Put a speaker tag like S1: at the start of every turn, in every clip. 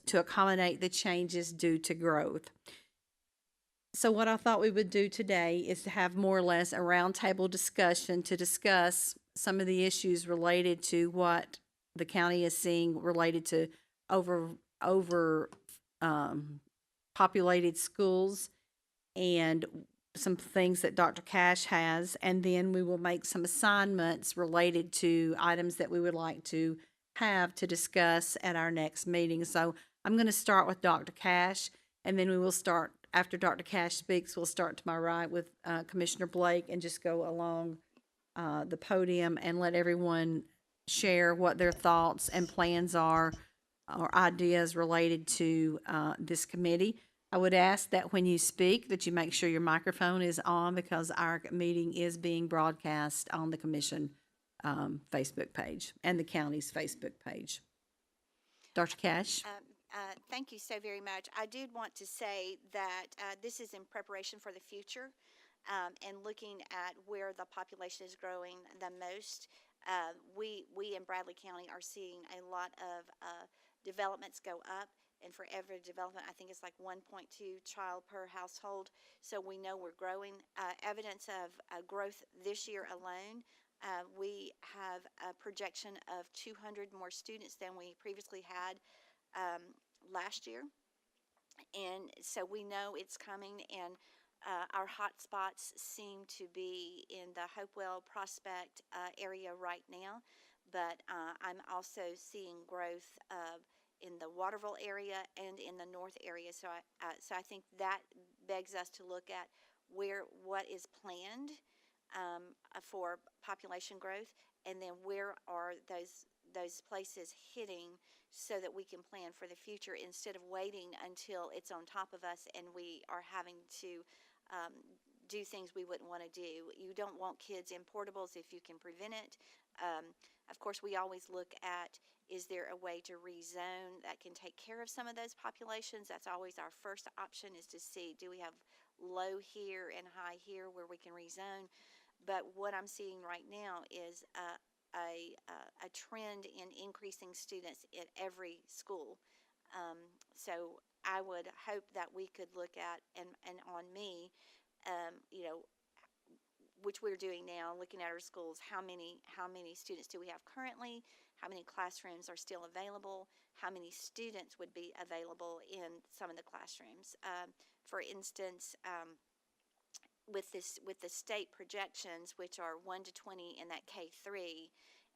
S1: to accommodate the changes due to growth. So what I thought we would do today is to have more or less a roundtable discussion to discuss some of the issues related to what the county is seeing related to over populated schools and some things that Dr. Cash has, and then we will make some assignments related to items that we would like to have to discuss at our next meeting. So I'm going to start with Dr. Cash, and then we will start, after Dr. Cash speaks, we'll start to my right with Commissioner Blake and just go along the podium and let everyone share what their thoughts and plans are or ideas related to this committee. I would ask that when you speak that you make sure your microphone is on because our meeting is being broadcast on the commission Facebook page and the county's Facebook page. Dr. Cash?
S2: Thank you so very much. I did want to say that this is in preparation for the future and looking at where the population is growing the most. We in Bradley County are seeing a lot of developments go up, and for every development, I think it's like 1.2 child per household. So we know we're growing. Evidence of growth this year alone. We have a projection of 200 more students than we previously had last year, and so we know it's coming. And our hot spots seem to be in the Hopewell Prospect area right now, but I'm also seeing growth in the Waterville area and in the north area. So I think that begs us to look at what is planned for population growth, and then where are those places hitting so that we can plan for the future instead of waiting until it's on top of us and we are having to do things we wouldn't want to do. You don't want kids in portables if you can prevent it. Of course, we always look at, is there a way to rezone that can take care of some of those populations? That's always our first option, is to see, do we have low here and high here where we can rezone? But what I'm seeing right now is a trend in increasing students at every school. So I would hope that we could look at, and on me, you know, which we're doing now, looking at our schools, how many students do we have currently, how many classrooms are still available, how many students would be available in some of the classrooms. For instance, with the state projections, which are 1 to 20 in that K3,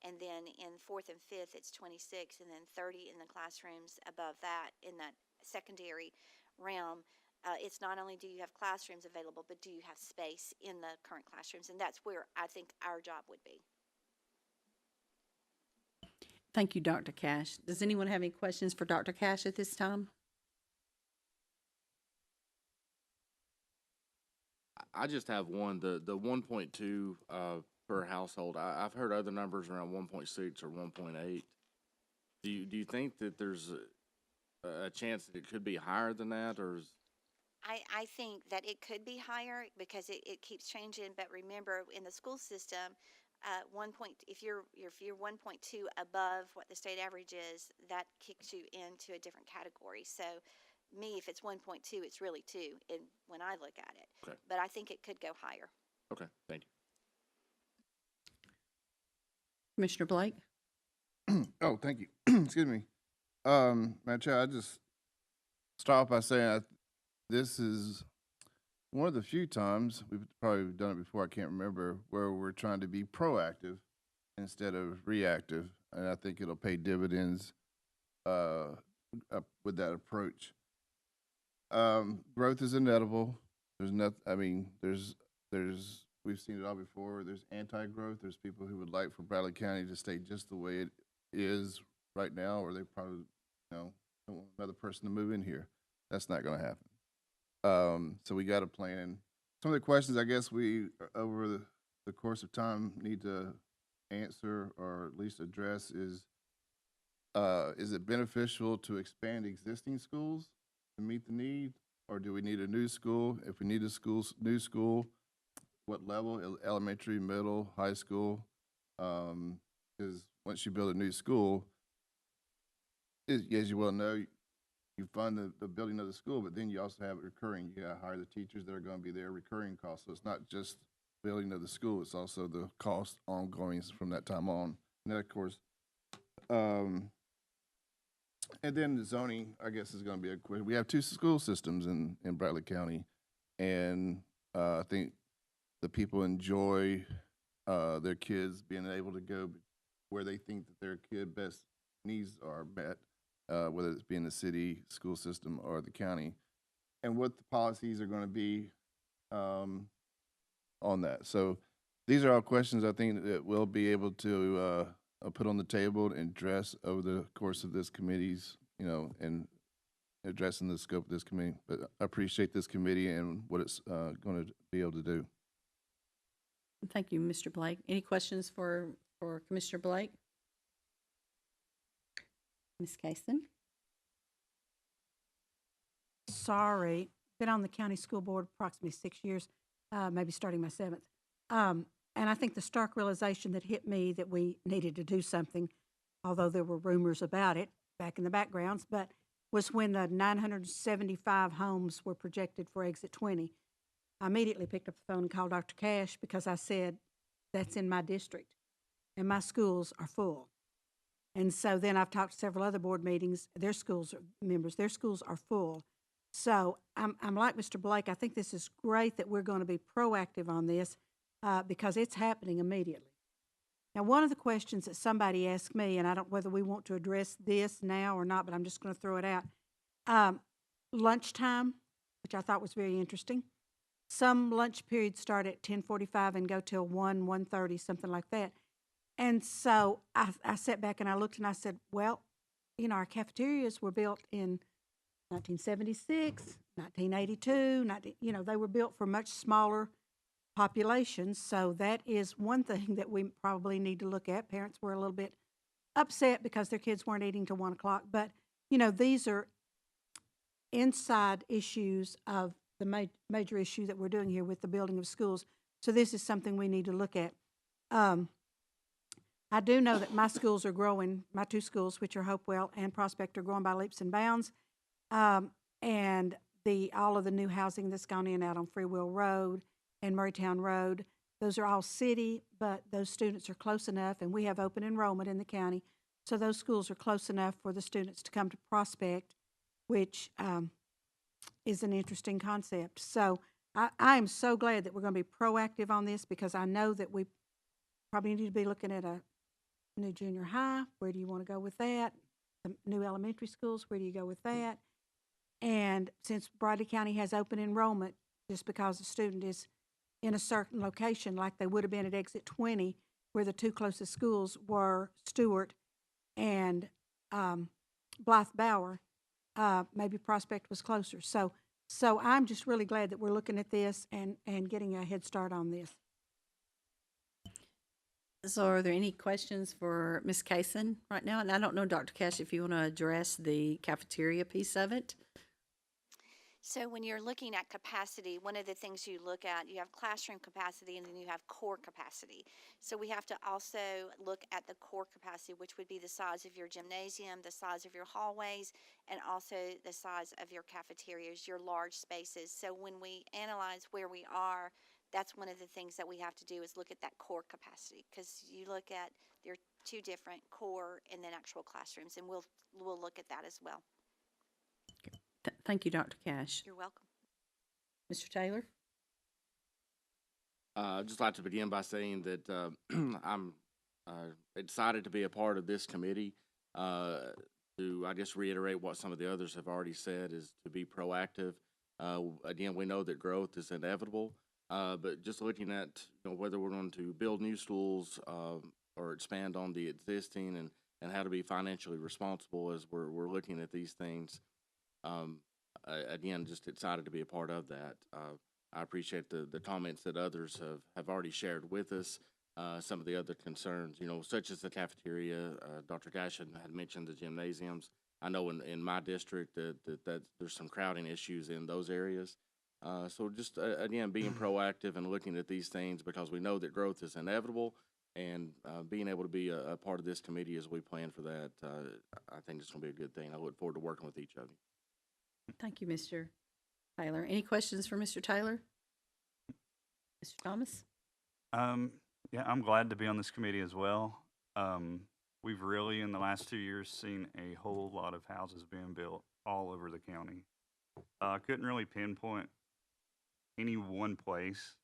S2: and then in 4th and 5th it's 26, and then 30 in the classrooms above that in that secondary realm. It's not only do you have classrooms available, but do you have space in the current classrooms, and that's where I think our job would be.
S1: Thank you, Dr. Cash. Does anyone have any questions for Dr. Cash at this time?
S3: I just have one. The 1.2 per household. I've heard other numbers around 1.6 or 1.8. Do you think that there's a chance that it could be higher than that, or is...
S2: I think that it could be higher because it keeps changing. But remember, in the school system, if you're 1.2 above what the state average is, that kicks you into a different category. So, if it's 1.2, it's really 2 when I look at it.
S3: Okay.
S2: But I think it could go higher.
S3: Okay, thank you.
S1: Commissioner Blake?
S4: Oh, thank you. Excuse me. Madam Chair, I just start off by saying this is one of the few times, we've probably done it before, I can't remember, where we're trying to be proactive instead of reactive. And I think it'll pay dividends with that approach. Growth is inevitable. There's nothing, I mean, we've seen it all before. There's anti-growth. There's people who would like for Bradley County to stay just the way it is right now, or they probably, don't want another person to move in here. That's not going to happen. So we got a plan. Some of the questions I guess we, over the course of time, need to answer or at least address is it beneficial to expand existing schools to meet the need, or do we need a new school? If we need a new school, what level? Elementary, middle, high school? Because once you build a new school, as you well know, you fund the building of the school, but then you also have it recurring. You gotta hire the teachers that are gonna be there, recurring costs. So it's not just building of the school, it's also the cost ongoing from that time on. And then, of course, and then the zoning, I guess, is gonna be a question. We have two school systems in Bradley County, and I think the people enjoy their kids being able to go where they think that their kid best needs are met, whether it's being the city school system or the county, and what the policies are going to be on that. So these are all questions I think that we'll be able to put on the table and address over the course of this committee's, and addressing the scope of this committee. But I appreciate this committee and what it's going to be able to do.
S1: Thank you, Mr. Blake. Any questions for Commissioner Blake? Ms. Casson?
S5: Sorry, been on the county school board approximately 6 years, maybe starting my 7th. And I think the stark realization that hit me that we needed to do something, although there were rumors about it back in the backgrounds, but was when the 975 homes were projected for exit 20. I immediately picked up the phone and called Dr. Cash because I said, that's in my district, and my schools are full. And so then I've talked to several other board meetings, their schools are full. So I'm like Mr. Blake, I think this is great that we're going to be proactive on this because it's happening immediately. Now, one of the questions that somebody asked me, and I don't know whether we want to address this now or not, but I'm just going to throw it out. Lunchtime, which I thought was very interesting. Some lunch periods start at 10:45 and go till 1:30, something like that. And so I sat back and I looked and I said, well, our cafeterias were built in 1976, 1982, they were built for much smaller populations. So that is one thing that we probably need to look at. Parents were a little bit upset because their kids weren't eating till 1 o'clock. But, these are inside issues of the major issue that we're doing here with the building of schools. So this is something we need to look at. I do know that my schools are growing, my two schools, which are Hopewell and Prospect, are growing by leaps and bounds. And all of the new housing that's gone in out on Free Will Road and Murraytown Road, those are all city, but those students are close enough, and we have open enrollment in the county. So those schools are close enough for the students to come to Prospect, which is an interesting concept. So I am so glad that we're going to be proactive on this because I know that we probably need to be looking at a new junior high. Where do you want to go with that? The new elementary schools, where do you go with that? And since Bradley County has open enrollment, just because a student is in a certain location, like they would have been at exit 20, where the two closest schools were Stewart and Blythe Bower, maybe Prospect was closer. So I'm just really glad that we're looking at this and getting a head start on this.
S1: So are there any questions for Ms. Casson right now? And I don't know, Dr. Cash, if you want to address the cafeteria piece of it.
S2: So when you're looking at capacity, one of the things you look at, you have classroom capacity and then you have core capacity. So we have to also look at the core capacity, which would be the size of your gymnasium, the size of your hallways, and also the size of your cafeterias, your large spaces. So when we analyze where we are, that's one of the things that we have to do is look at that core capacity, because you look at, there are two different core and then actual classrooms, and we'll look at that as well.
S1: Thank you, Dr. Cash.
S2: You're welcome.
S1: Mr. Taylor?
S3: I'd just like to begin by saying that I'm excited to be a part of this committee. I guess reiterate what some of the others have already said, is to be proactive. Again, we know that growth is inevitable, but just looking at whether we're going to build new schools or expand on the existing, and how to be financially responsible as we're looking at these things. Again, just excited to be a part of that. I appreciate the comments that others have already shared with us. Some of the other concerns, such as the cafeteria. Dr. Casson had mentioned the gymnasiums. I know in my district that there's some crowding issues in those areas. So just, again, being proactive and looking at these things, because we know that growth is inevitable, and being able to be a part of this committee as we plan for that, I think it's going to be a good thing. I look forward to working with each of you.
S1: Thank you, Mr. Taylor. Any questions for Mr. Taylor? Mr. Thomas?
S6: Yeah, I'm glad to be on this committee as well. We've really, in the last 2 years, seen a whole lot of houses being built all over the county. I couldn't really pinpoint any one place,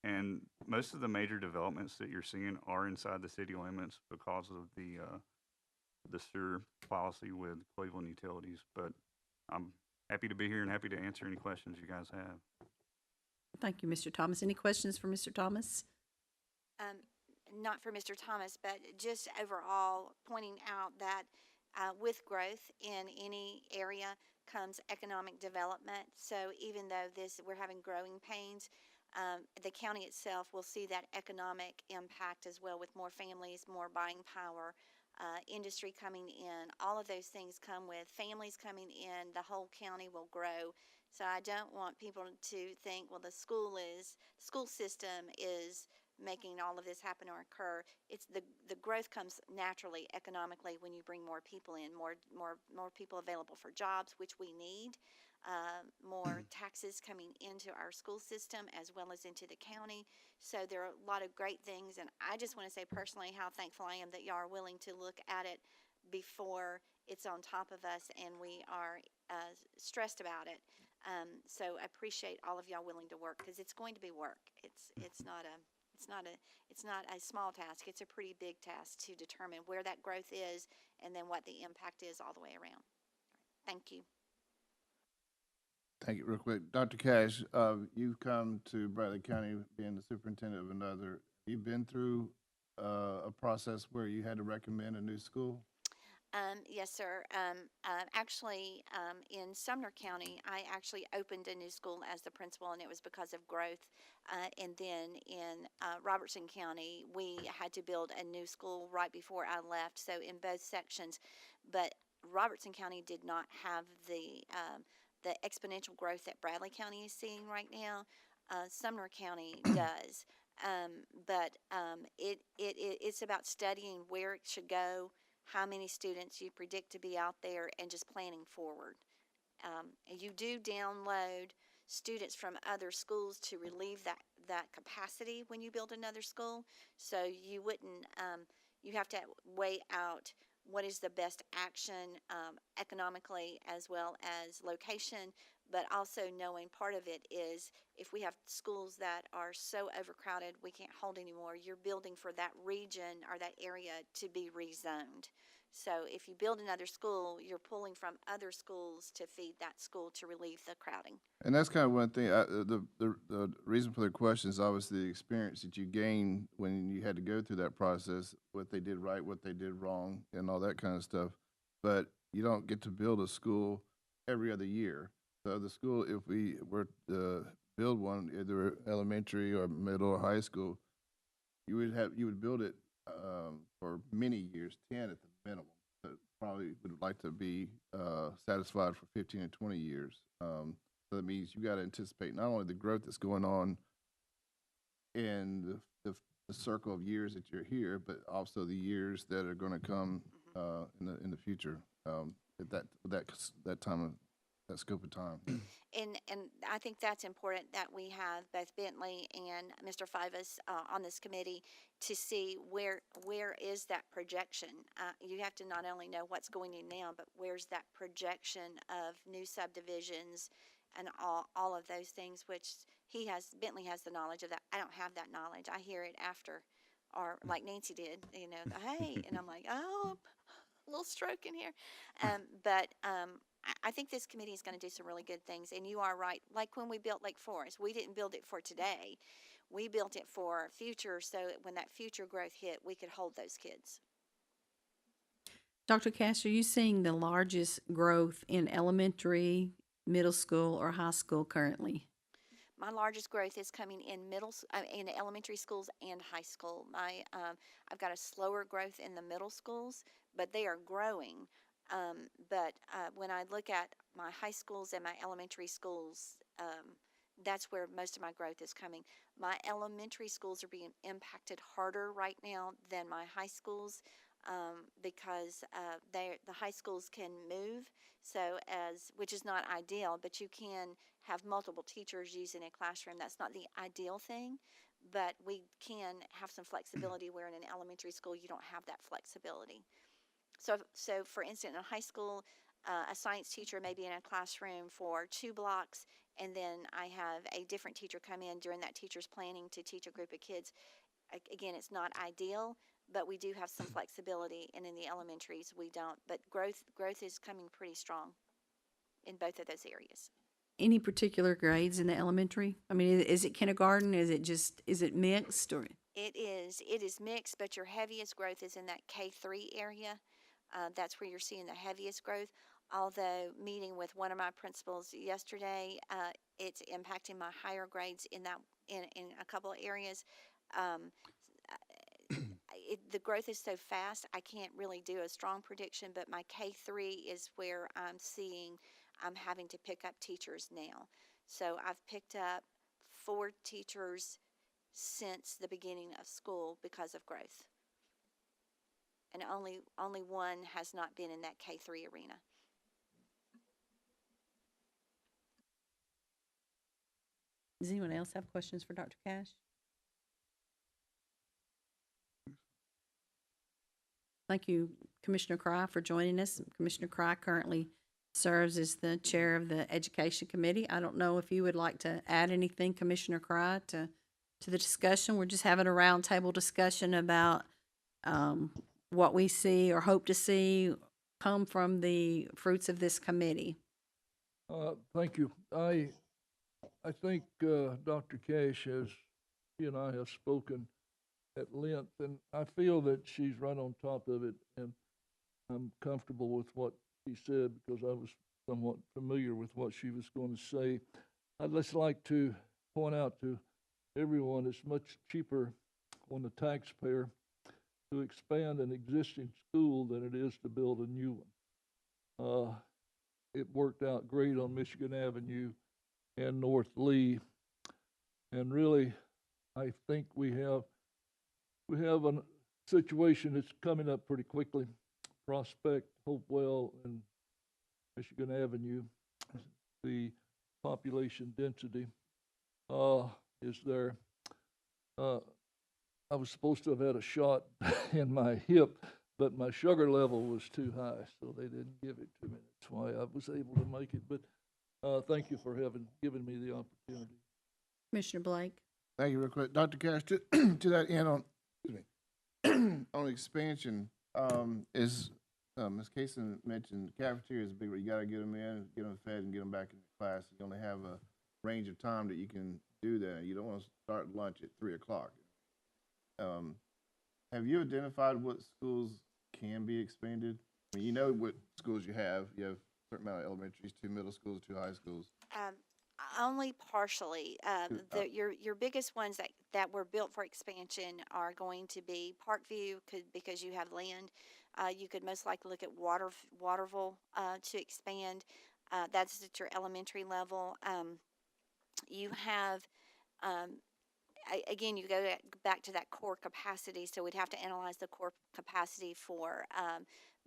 S6: and most of the major developments that you're seeing are inside the city limits because of the sewer policy with Cleveland Utilities. But I'm happy to be here and happy to answer any questions you guys have.
S1: Thank you, Mr. Thomas. Any questions for Mr. Thomas?
S2: Not for Mr. Thomas, but just overall pointing out that with growth in any area comes economic development. So even though we're having growing pains, the county itself will see that economic impact as well, with more families, more buying power, industry coming in. All of those things come with families coming in. The whole county will grow. So I don't want people to think, well, the school system is making all of this happen or occur. It's the growth comes naturally economically when you bring more people in, more people available for jobs, which we need, more taxes coming into our school system as well as into the county. So there are a lot of great things, and I just want to say personally how thankful I am that y'all are willing to look at it before it's on top of us and we are stressed about it. So I appreciate all of y'all willing to work, because it's going to be work. It's not a small task. It's a pretty big task to determine where that growth is and then what the impact is all the way around. Thank you.
S4: Thank you. Real quick, Dr. Cash, you've come to Bradley County being the superintendent of another. You've been through a process where you had to recommend a new school?
S2: Yes, sir. Actually, in Sumner County, I actually opened a new school as the principal, and it was because of growth. And then in Robertson County, we had to build a new school right before I left. So in both sections, but Robertson County did not have the exponential growth that Bradley County is seeing right now. Sumner County does. It's about studying where it should go, how many students you predict to be out there, and just planning forward. You do download students from other schools to relieve that capacity when you build another school. So you wouldn't, you have to weigh out what is the best action economically as well as location, but also knowing part of it is if we have schools that are so overcrowded we can't hold anymore, you're building for that region or that area to be rezoned. So if you build another school, you're pulling from other schools to feed that school to relieve the crowding.
S4: And that's kind of one thing. The reason for the question is obviously the experience that you gain when you had to go through that process, what they did right, what they did wrong, and all that kind of stuff. But you don't get to build a school every other year. So the school, if we were to build one, either elementary or middle or high school, you would build it for many years, 10 at the minimum. But probably would like to be satisfied for 15 and 20 years. So that means you got to anticipate not only the growth that's going on in the circle of years that you're here, but also the years that are going to come in the future at that time of that scope of time.
S2: And I think that's important that we have both Bentley and Mr. FIvas on this committee to see where is that projection. You have to not only know what's going in now, but where's that projection of new subdivisions and all of those things, which Bentley has the knowledge of that. I don't have that knowledge. I hear it after, or like Nancy did, hey, and I'm like, oh, a little stroke in here. I think this committee is going to do some really good things, and you are right. Like when we built Lake Forest, we didn't build it for today. We built it for future, so when that future growth hit, we could hold those kids.
S1: Dr. Cash, are you seeing the largest growth in elementary, middle school, or high school currently?
S2: My largest growth is coming in in elementary schools and high school. I've got a slower growth in the middle schools, but they are growing. But when I look at my high schools and my elementary schools, that's where most of my growth is coming. My elementary schools are being impacted harder right now than my high schools. because the high schools can move, so which is not ideal, but you can have multiple teachers using a classroom. That's not the ideal thing, but we can have some flexibility where in an elementary school you don't have that flexibility. So for instance, in a high school, a science teacher may be in a classroom for 2 blocks, and then I have a different teacher come in during that teacher's planning to teach a group of kids. Again, it's not ideal, but we do have some flexibility, and in the elementaries we don't. But growth is coming pretty strong in both of those areas.
S1: Any particular grades in the elementary? I mean, is it kindergarten? Is it mixed or?
S2: It is mixed, but your heaviest growth is in that K3 area. That's where you're seeing the heaviest growth. Although meeting with one of my principals yesterday, it's impacting my higher grades in a couple of areas. The growth is so fast, I can't really do a strong prediction, but my K3 is where I'm having to pick up teachers now. So I've picked up 4 teachers since the beginning of school because of growth. And only one has not been in that K3 arena.
S1: Does anyone else have questions for Dr. Cash? Thank you, Commissioner Cry, for joining us. Commissioner Cry currently serves as the chair of the Education Committee. I don't know if you would like to add anything, Commissioner Cry, to the discussion. We're just having a roundtable discussion about what we see or hope to see come from the fruits of this committee.
S7: Thank you. I think Dr. Cash she and I have spoken at length, and I feel that she's right on top of it, and I'm comfortable with what she said because I was somewhat familiar with what she was going to say. I'd just like to point out to everyone it's much cheaper on the taxpayer to expand an existing school than it is to build a new one. It worked out great on Michigan Avenue and North Lee, and really, I think we have a situation that's coming up pretty quickly. Prospect, Hopewell, and Michigan Avenue, the population density is there. I was supposed to have had a shot in my hip, but my sugar level was too high, so they didn't give it to me. That's why I was able to make it. But thank you for given me the opportunity.
S1: Commissioner Blake?
S4: Thank you real quick. Dr. Cash, to that end on, on expansion, Ms. Casson mentioned cafeteria is big, you gotta get them in, get them fed, and get them back in the class. You only have a range of time that you can do that. You don't want to start lunch at 3 o'clock. Have you identified what schools can be expanded? I mean, you know what schools you have. You have a certain amount of elementaries, 2 middle schools, 2 high schools.
S2: Only partially. Your biggest ones that were built for expansion are going to be Parkview, because you have land. You could most likely look at Waterville to expand. That's at your elementary level. You have, again, you go back to that core capacity, so we'd have to analyze the core capacity for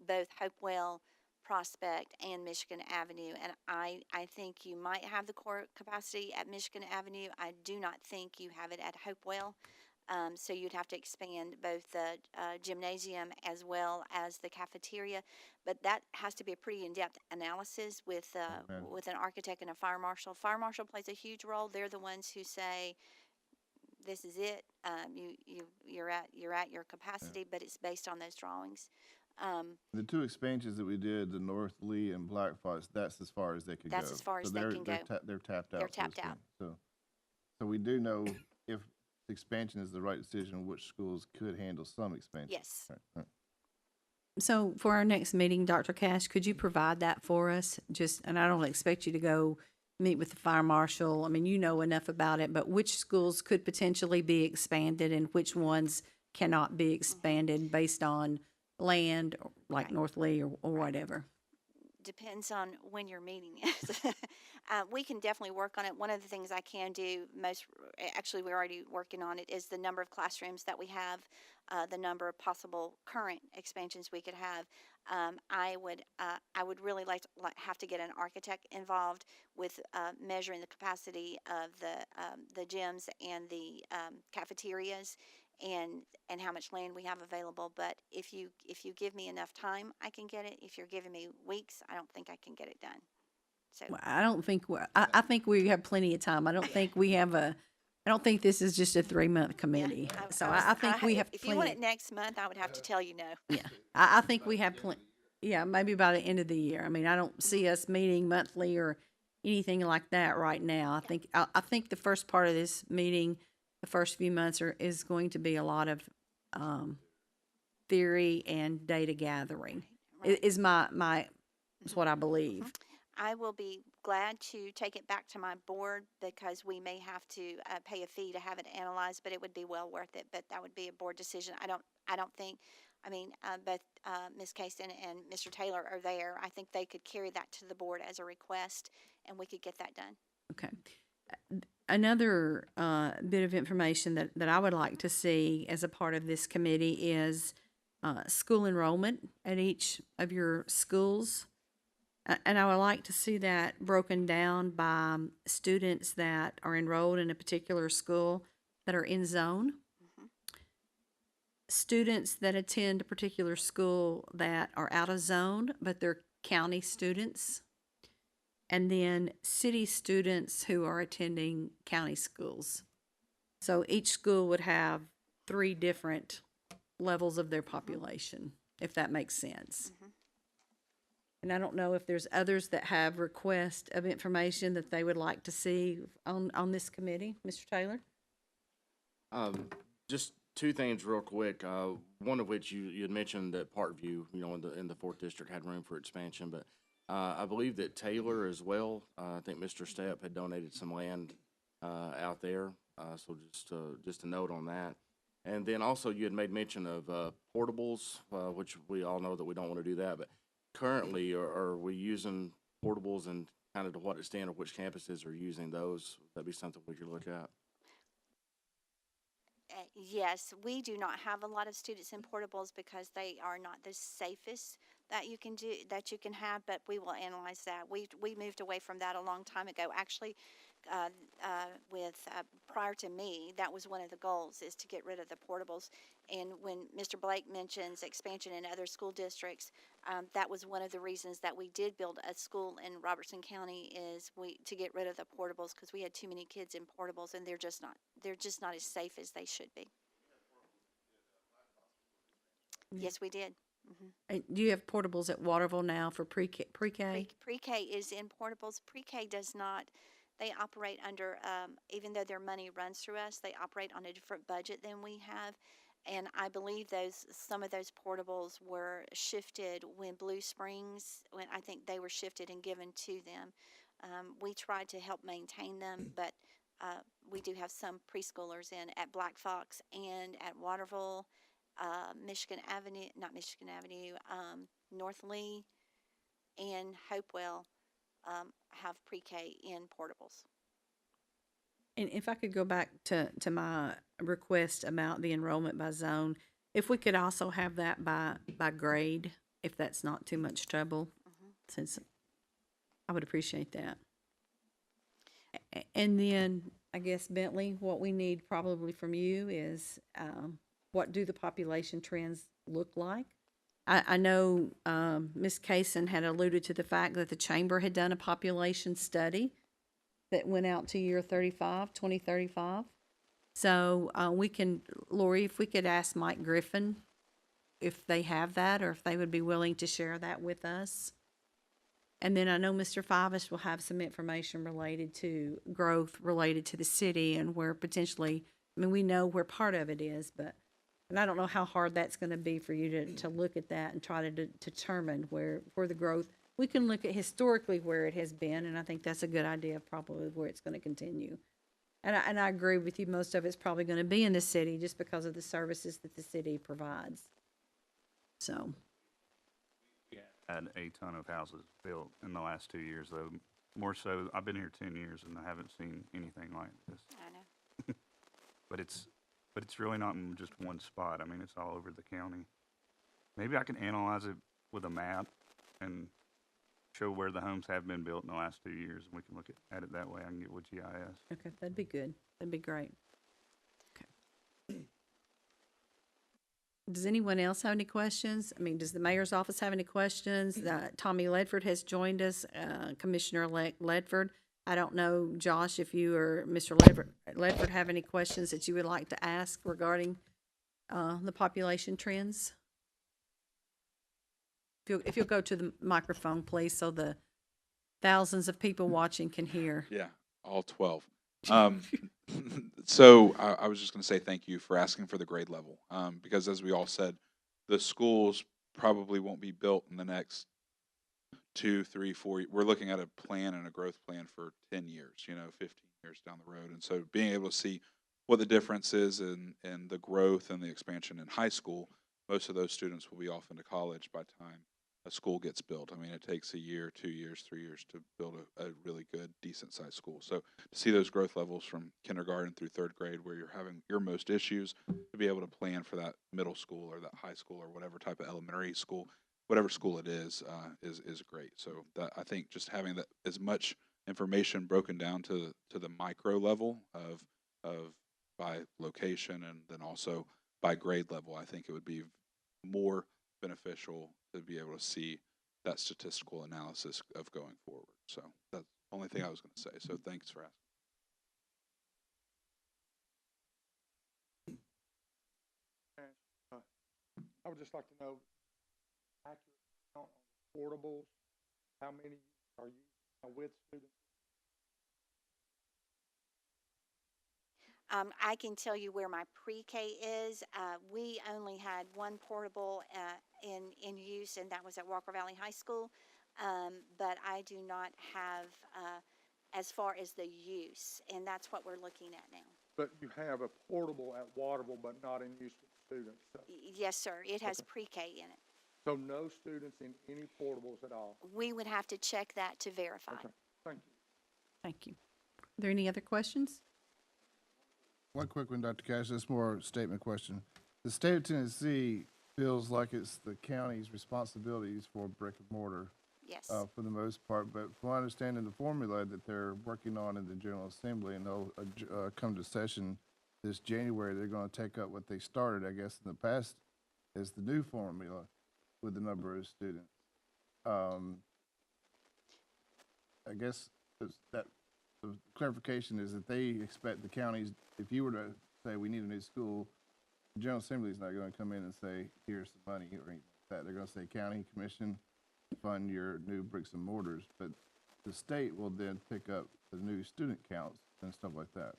S2: both Hopewell, Prospect, and Michigan Avenue. And I think you might have the core capacity at Michigan Avenue. I do not think you have it at Hopewell. So you'd have to expand both the gymnasium as well as the cafeteria. But that has to be a pretty in-depth analysis with an architect and a fire marshal. Fire marshal plays a huge role. They're the ones who say, this is it. You're at your capacity, but it's based on those drawings.
S4: The 2 expansions that we did, the North Lee and Black Fox, that's as far as they could go.
S2: That's as far as they can go.
S4: They're tapped out.
S2: They're tapped out.
S4: So we do know if expansion is the right decision, which schools could handle some expansion.
S2: Yes.
S4: Right.
S1: So for our next meeting, Dr. Cash, could you provide that for us? And I don't expect you to go meet with the fire marshal. I mean, you know enough about it, but which schools could potentially be expanded and which ones cannot be expanded based on land, like
S2: Right.
S1: North Lee or whatever?
S2: depends on when your meeting is. We can definitely work on it. One of the things I can do actually, we're already working on it, is the number of classrooms that we have, the number of possible current expansions we could have. I would really like to have to get an architect involved with measuring the capacity of the gyms and the cafeterias, and how much land we have available. But if you give me enough time, I can get it. If you're giving me weeks, I don't think I can get it done. So
S1: Well, I don't think, I think we have plenty of time. I don't think we have I don't think this is just a 3-month committee. So I think we have
S2: if you want
S1: plenty.
S2: it next month, I would have to tell you no.
S1: Yeah, I think we have plenty. Yeah, maybe by the end of the year. I mean, I don't see us meeting monthly or anything like that right now. I think the first part of this meeting, the first few months is going to be a lot of theory and data gathering.
S2: Right.
S1: Is what I believe.
S2: I will be glad to take it back to my board, because we may have to pay a fee to have it analyzed, but it would be well worth it. But that would be a board decision. I don't think, I mean, both Ms. Casson and Mr. Taylor are there. I think they could carry that to the board as a request, and we could get that done.
S1: Okay. Another bit of information that I would like to see as a part of this committee is school enrollment at each of your schools. And I would like to see that broken down by students that are enrolled in a particular school that are in zone, students that attend a particular school that are out of zone, but they're county students, and then city students who are attending county schools. So each school would have 3 different levels of their population, if that makes sense. And I don't know if there's others that have requests of information that they would like to see on this committee. Mr. Taylor?
S3: Just 2 things real quick. One of which you had mentioned that Parkview, in the 4th district had room for expansion, but I believe that Taylor as well. I think Mr. Stepp had donated some land out there. So just a note on that. And then also you had made mention of portables, which we all know that we don't want to do that, but currently, are we using portables, and kind of to what extent, or which campuses are using those? Would that be something we could look at?
S2: Yes, we do not have a lot of students in portables because they are not the safest that you can have, but we will analyze that. We moved away from that a long time ago. Actually, prior to me, that was one of the goals, is to get rid of the portables. And when Mr. Blake mentions expansion in other school districts, that was one of the reasons that we did build a school in Robertson County, is to get rid of the portables, because we had too many kids in portables, and they're just not as safe as they should be. Yes, we did.
S1: Do you have portables at Waterville now for pre-K?
S2: Pre-K is in portables. Pre-K does not. They operate under, even though their money runs through us, they operate on a different budget than we have. And I believe some of those portables were shifted when Blue Springs, when I think they were shifted and given to them. We tried to help maintain them, but we do have some preschoolers at Black Fox and at Waterville, North Lee, and Hopewell have pre-K in portables.
S1: And if I could go back to my request about the enrollment by zone, if we could also have that by grade, if that's not too much trouble, since I would appreciate that. And then I guess, Bentley, what we need probably from you is what do the population trends look like? I know Ms. Casson had alluded to the fact that the chamber had done a population study that went out to year 2035. So we can, Lori, if we could ask Mike Griffin if they have that, or if they would be willing to share that with us. And then I know Mr. FIvas will have some information related to growth related to the city, and where potentially, I mean, we know where part of it is, and I don't know how hard that's going to be for you to look at that and try to determine where the growth. We can look at historically where it has been, and I think that's a good idea of probably where it's going to continue. And I agree with you, most of it's probably going to be in the city just because of the services that the city provides. So.
S6: had a ton of houses built in the last 2 years, though. More so, I've been here 10 years and I haven't seen anything like this.
S2: I know.
S6: But it's really not in just one spot. I mean, it's all over the county. Maybe I can analyze it with a map and show where the homes have been built in the last 2 years, and we can look at it that way. I can get with GIS.
S1: Okay, that'd be good. That'd be great. Okay. Does anyone else have any questions? I mean, does the mayor's office have any questions? Tommy Ledford has joined us, Commissioner-elect Ledford. I don't know, Josh, if you or Mr. Ledford have any questions that you would like to ask regarding the population trends? If you'll go to the microphone, please, so the thousands of people watching can hear.
S8: Yeah, all 12. So I was just going to say thank you for asking for the grade level, because as we all said, the schools probably won't be built in the next 2, 3, 4. We're looking at a plan and a growth plan for 10 years, 15 years down the road. And so being able to see what the difference is in the growth and the expansion in high school, most of those students will be off into college by the time a school gets built. I mean, it takes a year, 2 years, 3 years to build a really good, decent-sized school. So to see those growth levels from kindergarten through third grade where you're having your most issues, to be able to plan for that middle school or that high school or whatever type of elementary school, whatever school it is great. So that, I think just having that as much information broken down to the micro level of by location and then also by grade level, I think it would be more beneficial to be able to see that statistical analysis of going forward. So that's the only thing I was going to say. So thanks for asking.
S9: I would just like to know accurate count on portables, how many are used with students?
S2: I can tell you where my pre-K is. We only had one portable in use, and that was at Walker Valley High School. But I do not have as far as the use, and that's what we're looking at now.
S9: But you have a portable at Waterville, but not in use with students. So,
S2: Yes, sir. It has
S9: Okay.
S2: pre-K in it.
S9: so no students in any portables at all.
S2: We would have to check that to verify.
S9: Okay, thank you.
S1: Thank you. Are there any other questions?
S4: One quick one, Dr. Cash, that's more a statement question. The state of Tennessee feels like it's the county's responsibilities for brick and mortar,
S2: Yes.
S4: for the most part, but from my understanding, the formula that they're working on in the General Assembly, and they'll come to session this January, they're gonna take up what they started, I guess, in the past, as the new formula with the number of students. I guess that the clarification is that they expect the counties, if you were to say we need a new school, the General Assembly is not gonna come in and say, here's the money or anything like that. They're gonna say, county commission, fund your new bricks and mortars, but the state will then pick up the new student counts and stuff like that.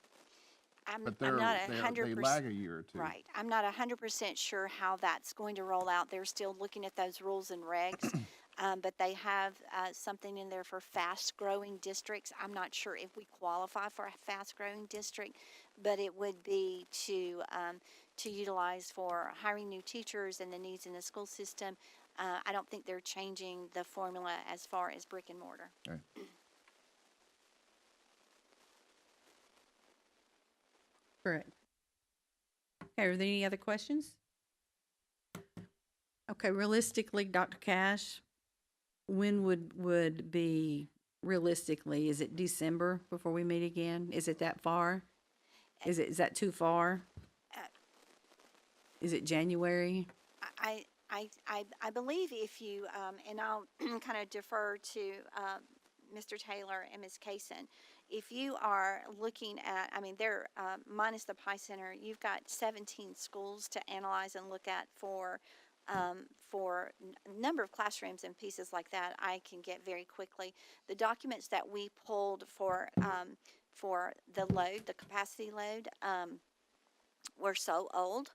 S2: I'm
S4: But
S2: not
S4: they
S2: 100%.
S4: lag a year or two.
S2: Right. I'm not 100% sure how that's going to roll out. They're still looking at those rules and regs. But they have something in there for fast-growing districts. I'm not sure if we qualify for a fast-growing district, but it would be to utilize for hiring new teachers and the needs in the school system. I don't think they're changing the formula as far as brick and mortar.
S4: Okay.
S1: Correct. Okay, are there any other questions? Okay, realistically, Dr. Cash, when would be realistically, is it December before we meet again? Is it that far? Is that too far? Is it January?
S2: I believe if you, and I'll kind of defer to Mr. Taylor and Ms. Casson, if you are looking at, I mean, they're minus the Pie Center, you've got 17 schools to analyze and look at for number of classrooms and pieces like that. I can get very quickly. The documents that we pulled for the load, the capacity load, were so old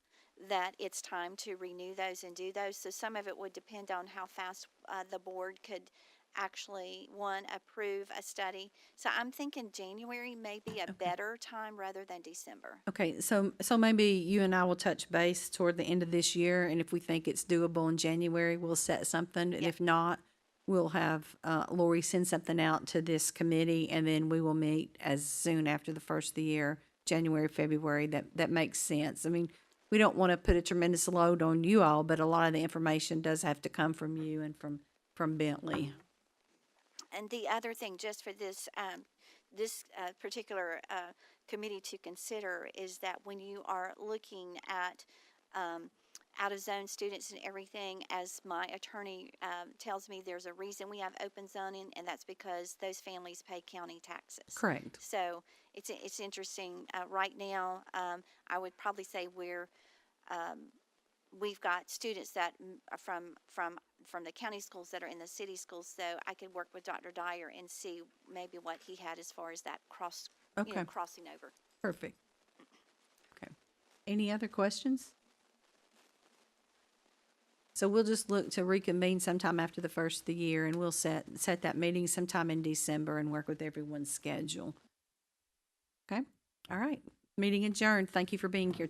S2: that it's time to renew those and do those. So some of it would depend on how fast the board could actually, one, approve a study. So I'm thinking January may be a better time rather than December.
S1: Okay, so maybe you and I will touch base toward the end of this year, and if we think it's doable in January, we'll set something, and
S2: Yep.
S1: if not, we'll have, Lori send something out to this committee, and then we will meet as soon after the first of the year, January, February, that makes sense. I mean, we don't want to put a tremendous load on you all, but a lot of the information does have to come from you and from Bentley.
S2: And the other thing, just for this, particular committee to consider, is that when you are looking at out-of-zone students and everything, as my attorney tells me, there's a reason we have open zoning, and that's because those families pay county taxes.
S1: Correct.
S2: So it's interesting. Right now, I would probably say we've got students that are from the county schools that are in the city schools. So I could work with Dr. Dyer and see maybe what he had as far as that
S1: Okay,
S2: crossing over.
S1: perfect. Okay. Any other questions? So we'll just look to reconvene sometime after the first of the year, and we'll set that meeting sometime in December and work with everyone's schedule. Okay? All right. Meeting adjourned. Thank you for being here